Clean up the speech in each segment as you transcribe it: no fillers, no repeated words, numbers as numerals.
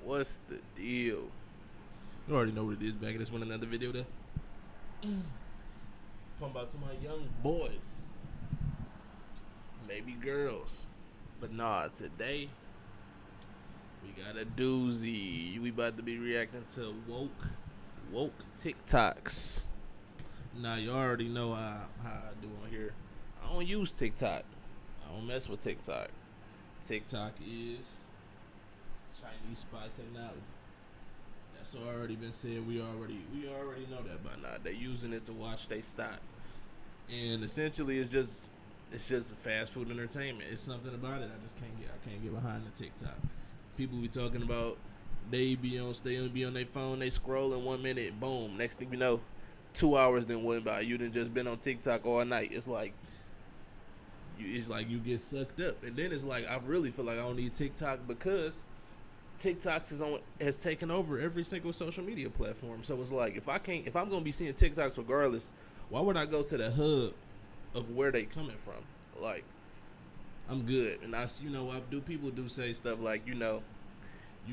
What's the deal? You already know what it is. Back in this one, another video there. Talking about to my young boys, maybe girls, but nah. Today we got a doozy. We about to be reacting to woke TikToks. Now you already know how I do on here. I don't use TikTok. I don't mess with TikTok. TikTok is Chinese spy technology. That's already been said. We already know that by now. They using it to watch they stock, and essentially it's just fast food entertainment. It's something about it I can't get behind the TikTok. People be talking about they be on their phone, they scroll in 1 minute, boom. Next thing you know, 2 hours then went by. You done just been on TikTok all night. It's like you get sucked up, and then it's like I really feel like I don't need TikTok because has taken over every single social media platform. So it's like if I'm gonna be seeing TikToks regardless, why would I go to the hub of where they coming from? Like I'm good, and I do people do say stuff like you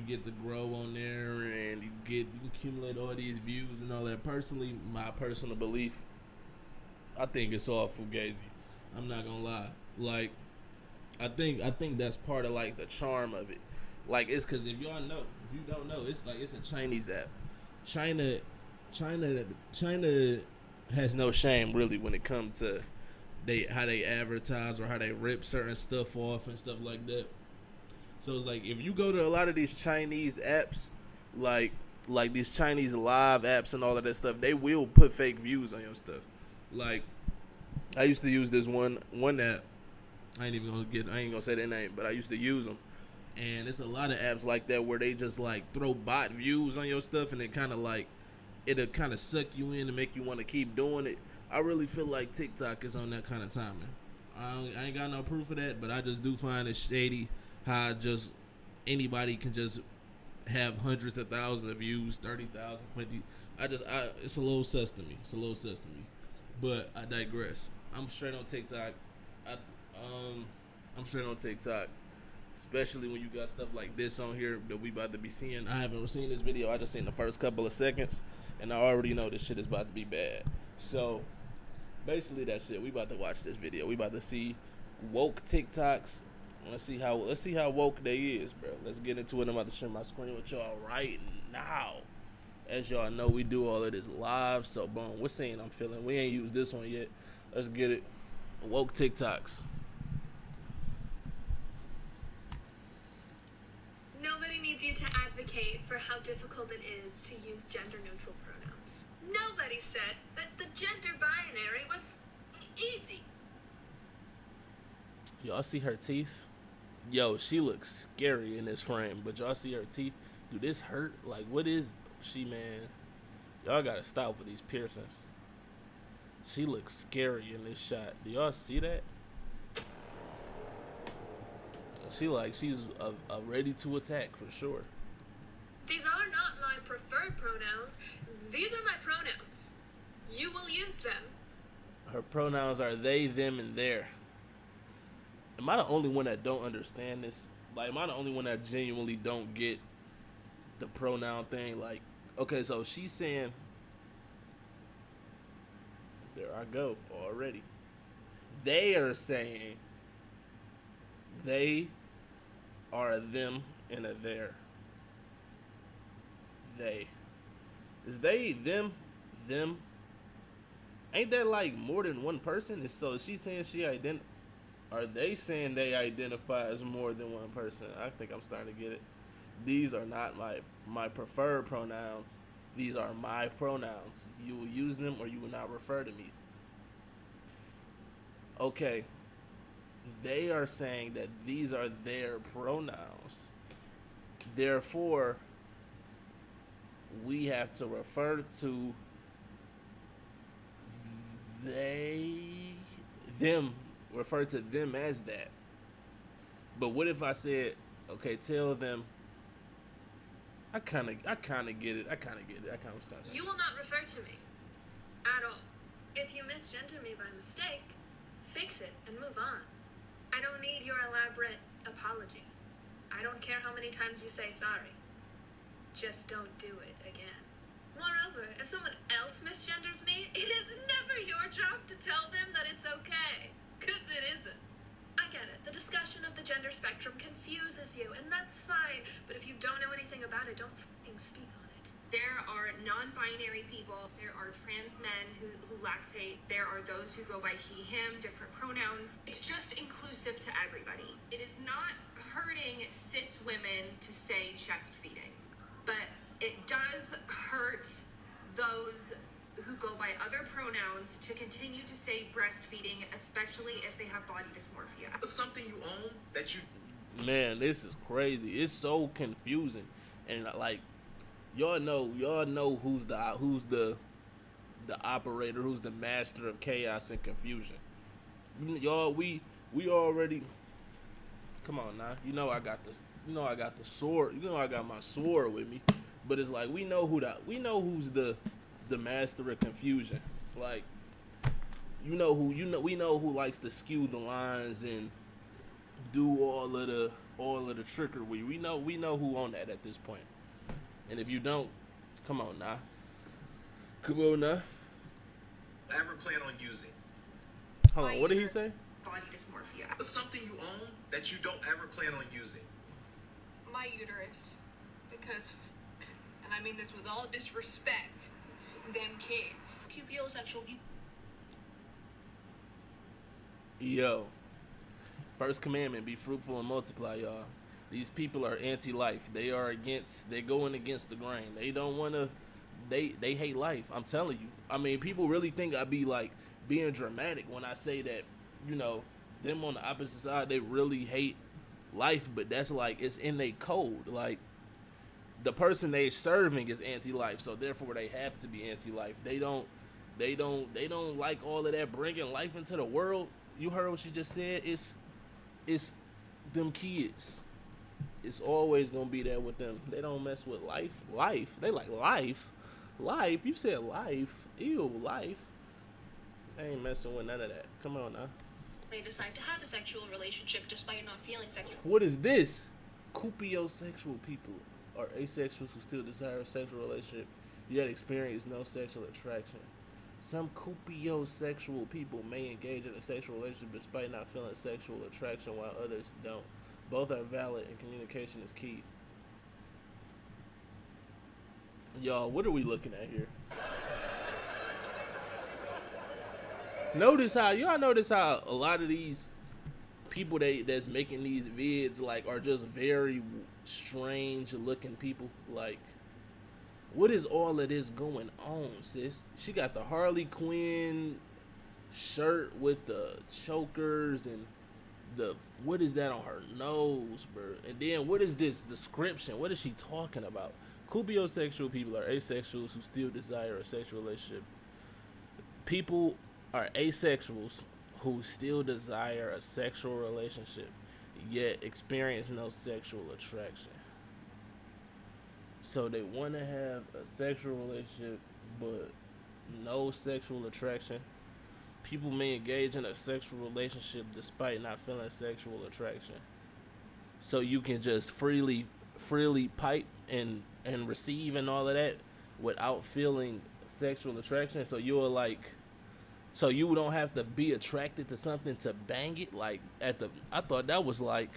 get to grow on there and you accumulate all these views and all that. Personally, my personal belief, I think it's all fugazi. I'm not gonna lie. Like I think that's part of like the charm of it. Like it's because if you don't know, it's like it's a Chinese app. China, China has no shame really when it comes to how they advertise or how they rip certain stuff off and stuff like that. So it's like if you go to a lot of these Chinese apps, like these Chinese live apps and all of that stuff, they will put fake views on your stuff. Like I used to use this one app. I ain't gonna say their name, but I used to use them. And it's a lot of apps like that where they just like throw bot views on your stuff, and it'll kind of suck you in and make you want to keep doing it. I really feel like TikTok is on that kind of timing. I ain't got no proof of that, but I just do find it shady how just anybody can just have hundreds of thousands of views, 30,000, 50. It's a little sus to me. But I digress. I'm straight on TikTok. I, I'm straight on TikTok, especially when you got stuff like this on here that we about to be seeing. I haven't seen this video. I just seen the first couple of seconds, and I already know this shit is about to be bad. So basically, that's it. We about to watch this video. We about to see woke TikToks. Let's see how woke they is, bro. Let's get into it. I'm about to share my screen with y'all right now. As y'all know, we do all of this live. So boom, we're seeing I'm feeling. We ain't used this one yet. Let's get it. Woke TikToks. Nobody needs you to advocate for how difficult it is to use gender-neutral pronouns. Nobody said that the gender binary was easy. Y'all see her teeth? Yo, she looks scary in this frame. But y'all see her teeth? Do this hurt? Like, what is she, man? Y'all gotta stop with these piercings. She looks scary in this shot. Do y'all see that? She's ready to attack for sure. These are not my preferred pronouns. These are my pronouns. You will use them. Her pronouns are they, them, and their. Am I the only one that don't understand this? Like, am I the only one that genuinely don't get the pronoun thing? Like, okay, so she's saying, there I go already. They are saying they are a them and a their. They. Is they, them, them? Ain't that like more than one person? So is she saying are they saying they identify as more than one person? I think I'm starting to get it. These are not my preferred pronouns. These are my pronouns. You will use them or you will not refer to me. Okay. They are saying that these are their pronouns. Therefore, we have to refer to them, refer to them as that. But what if I said, okay, tell them, I kind of get it. I kind of understand. You will not refer to me at all. If you misgender me by mistake, fix it and move on. I don't need your elaborate apology. I don't care how many times you say sorry. just don't do it again. Moreover, if someone else misgenders me, it is never your job to tell them that it's okay. 'Cause it isn't. I get it. The discussion of the gender spectrum confuses you, and that's fine. But if you don't know anything about it, don't f***ing speak on it. There are non-binary people. There are trans men who lactate. There are those who go by he, him, different pronouns. It's just inclusive to everybody. It is not hurting cis women to say chest feeding, but it does hurt those who go by other pronouns to continue to say breastfeeding, especially if they have body dysmorphia. It's something you own that you... Man, this is crazy. It's so confusing, and like, y'all know who's the operator, who's the master of chaos and confusion. Y'all, we already. Come on now, I got the sword. I got my sword with me, but it's like we know who's the master of confusion. Like, we know who likes to skew the lines and do all of the trickery. We know who on that at this point. And if you don't, come on now. ever plan on using. Hold on, what did he say? Body dysmorphia. But something you own that you don't ever plan on using. My uterus. Because, and I mean this with all disrespect, them kids. Pupiosexual people. Yo. First commandment, be fruitful and multiply, y'all. These people are anti-life. They're going against the grain. They don't want to, they hate life. I'm telling you. I mean, people really think I be like being dramatic when I say that, them on the opposite side, they really hate life, but that's like, it's in their code. Like, the person they serving is anti-life, so therefore they have to be anti-life. They don't like all of that bringing life into the world. You heard what she just said? It's them kids. It's always gonna be there with them. They don't mess with life. They like life. You said life. Ew, life. They ain't messing with none of that. Come on now. They decide to have a sexual relationship despite not feeling sexual. What is this? Cupiosexual people are asexuals who still desire a sexual relationship, yet experience no sexual attraction. Some cupiosexual people may engage in a sexual relationship despite not feeling sexual attraction, while others don't. Both are valid, and communication is key. Y'all, what are we looking at here? Notice how a lot of these people that's making these vids like are just very strange looking people. Like, what is all of this going on, sis? She got the Harley Quinn shirt with the chokers and what is that on her nose, bro? And then what is this description? What is she talking about? Cupiosexual people are asexuals who still desire a sexual relationship. People are asexuals who still desire a sexual relationship, yet experience no sexual attraction. So they want to have a sexual relationship, but no sexual attraction. People may engage in a sexual relationship despite not feeling sexual attraction. So you can just freely pipe and receive and all of that without feeling sexual attraction. So you don't have to be attracted to something to bang it. Like I thought that was like,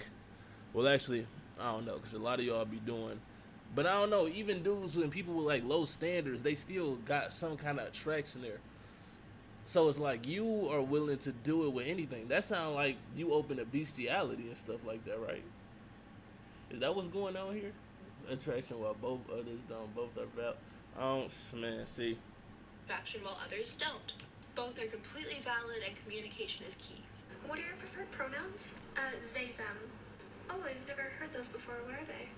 well, actually, I don't know, because a lot of y'all be doing, but I don't know, even dudes and people with like low standards, they still got some kind of attraction there. So it's like you are willing to do it with anything. That sounds like you open to bestiality and stuff like that, right? Is that what's going on here? Attraction while both others don't. Both are valid. See. Action while others don't. Both are completely valid and communication is key. What are your preferred pronouns? They, them. Oh, I've never heard those before. What are they?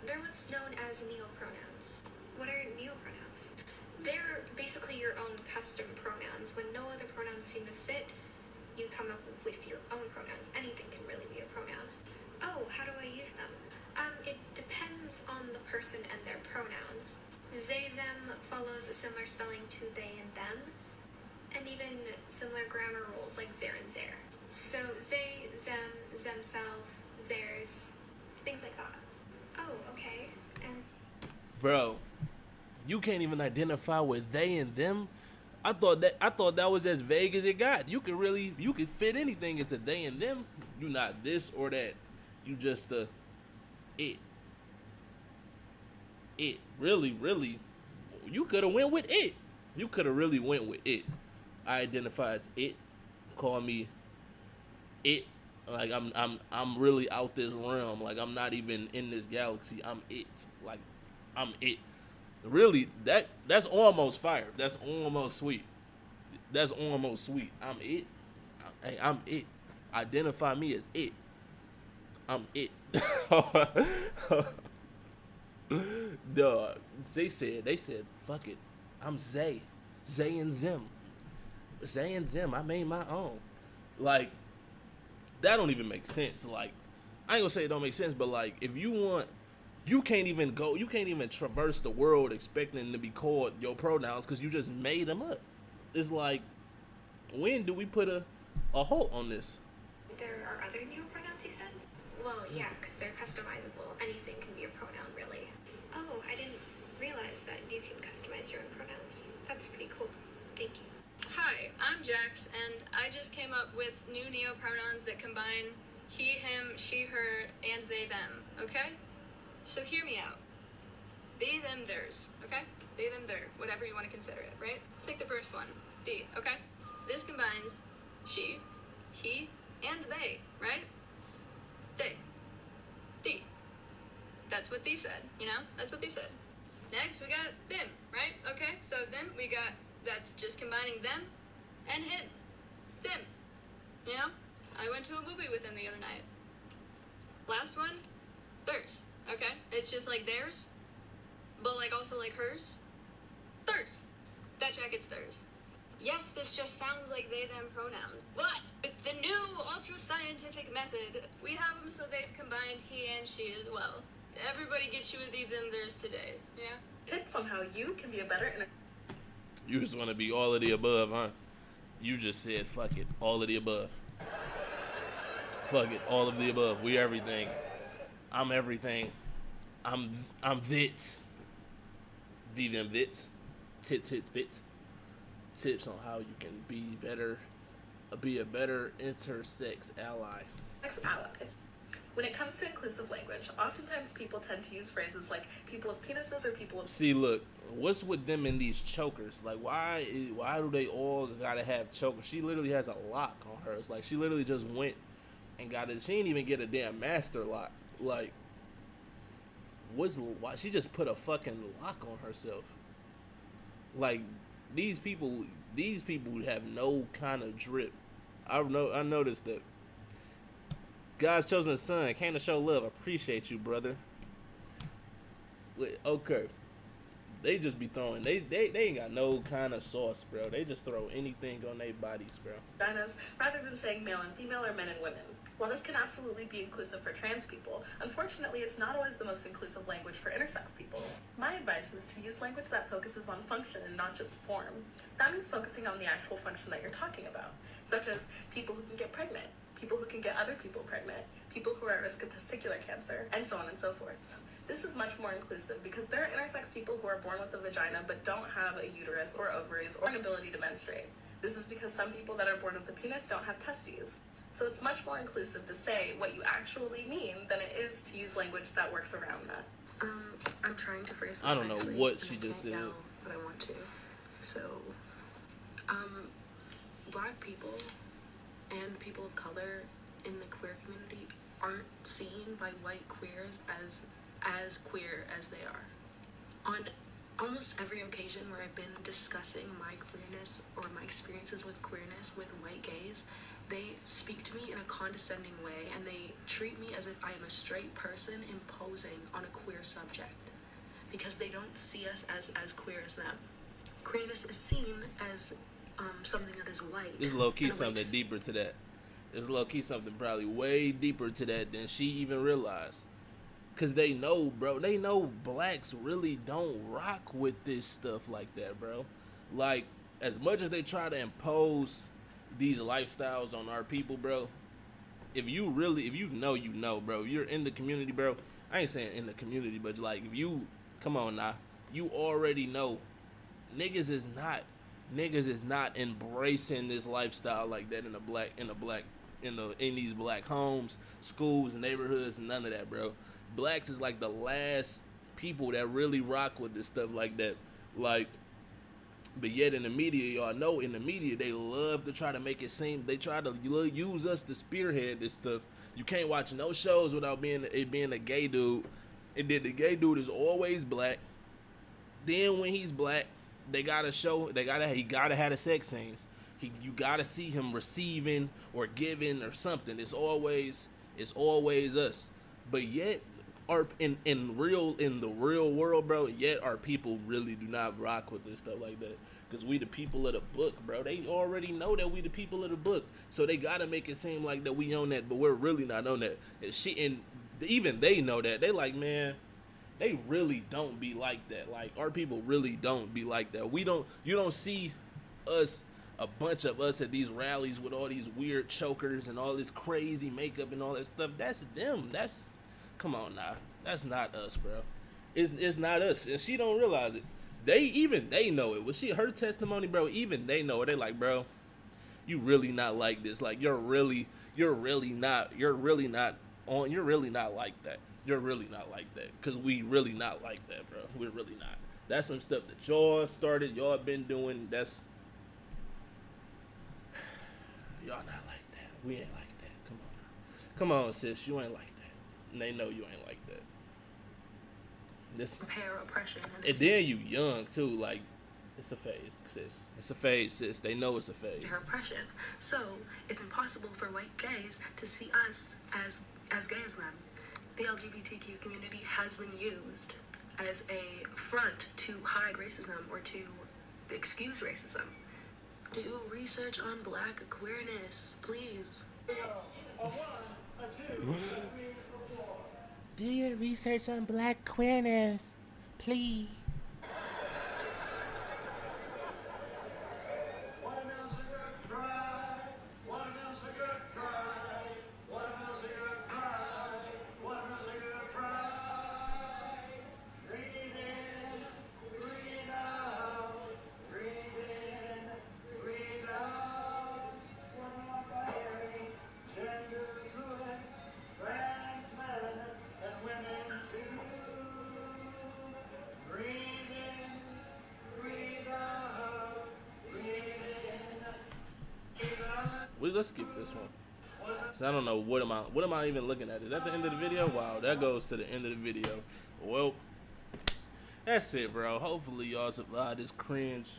They're what's known as neopronouns. What are neopronouns? They're basically your own custom pronouns. When no other pronouns seem to fit, you come up with your own pronouns. Anything can really be a pronoun. Oh, how do I use them? It depends on the person and their pronouns. They, them follows a similar spelling to they and them, and even similar grammar rules like their and their. So they, them, themself, theirs, things like that. Oh, okay. And bro, you can't even identify with they and them. I thought that was as vague as it got. You could fit anything into they and them. You not this or that. You just it. It really. You could have went with it. You could have really went with it. I identify as it. Call me it. Like I'm really out this realm. Like I'm not even in this galaxy. I'm it. Like I'm it. Really, that's almost fire. That's almost sweet. That's almost sweet. I'm it. I'm it. Identify me as it. I'm it. Dog. They said, fuck it. I'm Zay. Zay and Zim. Zay and Zim. I made my own. Like, that don't even make sense. Like, I ain't gonna say it don't make sense, but like, if you want, you can't even traverse the world expecting to be called your pronouns because you just made them up. It's like, when do we put a halt on this? There are other neopronouns, you said? Well, yeah, because they're customizable. Anything can be a pronoun, really. Oh, I didn't realize that you can customize your own pronouns. That's pretty cool. Thank you. Hi, I'm Jax, and I just came up with new neopronouns that combine he, him, she, her, and they, them, okay? So hear me out. They, them, theirs, okay? They, them, their, whatever you want to consider it, right? Let's take the first one, the, okay? This combines she, he, and they, right? They, the. That's what they said, you know? That's what they said. Next, we got them, right? Okay, so then we got, that's just combining them and him. Them. You know? I went to a movie with them the other night. Last one, theirs, okay? It's just like theirs, but like also like hers. Theirs. That jacket's theirs. Yes, this just sounds like they, them pronouns, but with the new ultra-scientific method, we have them so they've combined he and she as well. Everybody gets you with he, them, theirs today, yeah? Tips on how you can be a better You just want to be all of the above, huh? You just said, fuck it, all of the above. Fuck it, all of the above. We everything. I'm everything. I'm this. D them bits. Tits bits. Tips on how you can be a better intersex ally. ally. When it comes to inclusive language, oftentimes people tend to use phrases like people with penises or people with... See, look, what's with them in these chokers? Like, why do they all gotta have chokers? She literally has a lock on hers. Like, she literally just went and got it. She didn't even get a damn master lock. Like, why she just put a fucking lock on herself? Like, these people have no kind of drip. I noticed that. God's chosen son, came to show love. Appreciate you, brother. Okay. They just be throwing. They ain't got no kind of sauce, bro. They just throw anything on their bodies, bro. vaginas, rather than saying male and female or men and women. While this can absolutely be inclusive for trans people, unfortunately it's not always the most inclusive language for intersex people. My advice is to use language that focuses on function and not just form. That means focusing on the actual function that you're talking about, such as people who can get pregnant, people who can get other people pregnant, people who are at risk of testicular cancer, and so on and so forth. This is much more inclusive because there are intersex people who are born with a vagina but don't have a uterus or ovaries or an ability to menstruate. This is because some people that are born with a penis don't have testes. So it's much more inclusive to say what you actually mean than it is to use language that works around that. I'm trying to phrase this I don't know nicely, what and she I just can't said. now, but I want to. So, black people and people of color in the queer community aren't seen by white queers as queer as they are. On almost every occasion where I've been discussing my queerness or my experiences with queerness with white gays, they speak to me in a condescending way and they treat me as if I am a straight person imposing on a queer subject because they don't see us as queer as them. Queerness is seen as something that is white. There's low-key and a something white- deeper to that. There's low-key something probably way deeper to that than she even realized. Because they know, bro. They know blacks really don't rock with this stuff like that, bro. Like, as much as they try to impose these lifestyles on our people, bro, if you know, bro. You're in the community, bro. I ain't saying in the community, but like, if you Come on now. You already know niggas is not embracing this lifestyle like that in these black homes, schools, neighborhoods, none of that, bro. Blacks is like the last people that really rock with this stuff like that. Like, but yet in the media, y'all know in the media they love to try to make it seem, they try to use us to spearhead this stuff. You can't watch no shows without being a gay dude. And then the gay dude is always black. Then when he's black, he gotta have the sex scenes. You gotta see him receiving or giving or something. It's always us. But yet, in the real world, bro, yet our people really do not rock with this stuff like that. Cause we the people of the book, bro. They already know that we the people of the book. So they gotta make it seem like that we own that, but we're really not on that. And even they know that. They like, man, they really don't be like that. Like, our people really don't be like that. You don't see us, a bunch of us at these rallies with all these weird chokers and all this crazy makeup and all that stuff. That's them. Come on now. That's not us, bro. It's not us. And she don't realize it. They know it. Her testimony, bro, even they know it. They like, bro, you really not like this. Like, you're really not like that. You're really not like that. Because we really not like that, bro. We're really not. That's some stuff that y'all started, y'all been doing. That's, y'all not like that. We ain't like that. Come on, sis. You ain't like that. And they know you ain't like that. Compare oppression. And then you young, too. Like, it's a phase, sis. It's a phase, sis. They know it's a phase. Their oppression. So, it's impossible for white gays to see us as gay as them. The LGBTQ community has been used as a front to hide racism or to excuse racism. Do research on black queerness, please. Do your research on black queerness, please. Let's skip this one. So I don't know what am I even looking at? Is that the end of the video? Wow, that goes to the end of the video. Well, that's it, bro. Hopefully y'all survived this cringe.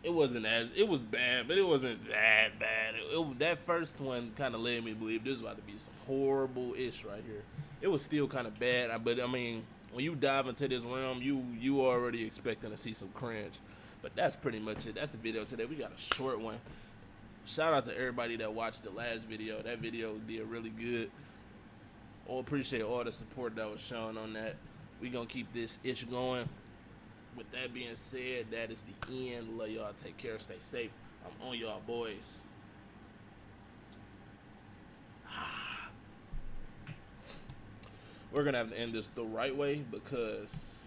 It was bad, but it wasn't that bad. That first one kind of led me to believe this was about to be some horrible ish right here. It was still kind of bad, but I mean, when you dive into this realm, you already expecting to see some cringe. But that's pretty much it. That's the video today. We got a short one. Shout out to everybody that watched the last video. That video did really good. Appreciate all the support that was shown on that. We gonna keep this ish going. With that being said, that is the end. Love y'all. Take care. Stay safe. I'm on y'all, boys. We're gonna have to end this the right way because